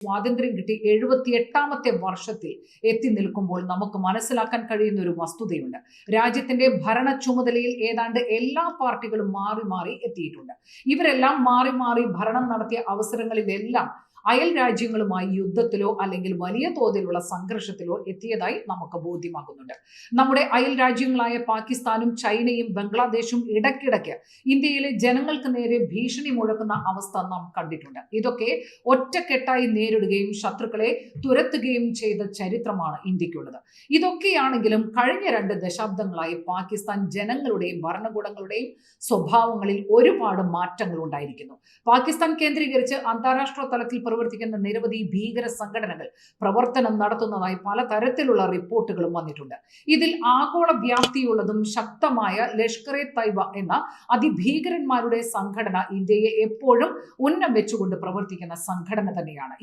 സ്വാതന്ത്ര്യം കിട്ടി 78ാമത്തെ വർഷത്തിൽ എത്തി നിൽക്കുമ്പോൾ നമുക്ക് മനസ്സിലാക്കാൻ കഴിയുന്ന ഒരു വസ്തുതയുണ്ട്. രാജ്യത്തിന്റെ ഭരണ ചുമതലയിൽ ഏതാണ്ട് എല്ലാ പാർട്ടികളും മാറി മാറി എത്തിയിട്ടുണ്ട്. ഇവരെല്ലാം മാറി മാറി ഭരണം നടത്തിയ അവസരങ്ങളിലെല്ലാം അയൽ രാജ്യങ്ങളുമായി യുദ്ധത്തിലോ അല്ലെങ്കിൽ വലിയ തോതിലുള്ള സംഘർഷത്തിലോ എത്തിയതായി നമുക്ക് ബോധ്യമാകുന്നുണ്ട്. നമ്മുടെ അയൽ രാജ്യങ്ങളായ പാകിസ്ഥാനും ചൈനയും ബംഗ്ലാദേശും ഇടയ്ക്കിടയ്ക്ക് ഇന്ത്യയിലെ ജനങ്ങൾക്ക് നേരെ ഭീഷണി മുഴക്കുന്ന അവസ്ഥ നാം കണ്ടിട്ടുണ്ട്. ഇതൊക്കെ ഒറ്റക്കെട്ടായി നേരിടുകയും ശത്രുക്കളെ തുരത്തുകയും ചെയ്ത ചരിത്രമാണ് ഇന്ത്യക്കുള്ളത്. ഇതൊക്കെയാണെങ്കിലും കഴിഞ്ഞ 2 ദശാബ്ദങ്ങളായി പാകിസ്ഥാൻ ജനങ്ങളുടെയും ഭരണകൂടങ്ങളുടെയും സ്വഭാവങ്ങളിൽ ഒരുപാട് മാറ്റങ്ങൾ ഉണ്ടായിരിക്കുന്നു. പാകിസ്ഥാൻ കേന്ദ്രീകരിച്ച് അന്താരാഷ്ട്ര തലത്തിൽ പ്രവർത്തിക്കുന്ന നിരവധി ഭീകര സംഘടനകൾ പ്രവർത്തനം നടത്തുന്നതായി പലതരത്തിലുള്ള റിപ്പോർട്ടുകളും വന്നിട്ടുണ്ട്. ഇതിൽ ആഗോള വ്യാപ്തിയുള്ളതും ശക്തമായ ലഷ്കർ-എ തയ്ബ എന്ന അതിഭീകരന്മാരുടെ സംഘടന ഇന്ത്യയെ എപ്പോഴും ഉന്നം വെച്ചുകൊണ്ട് പ്രവർത്തിക്കുന്ന സംഘടന തന്നെയാണ്.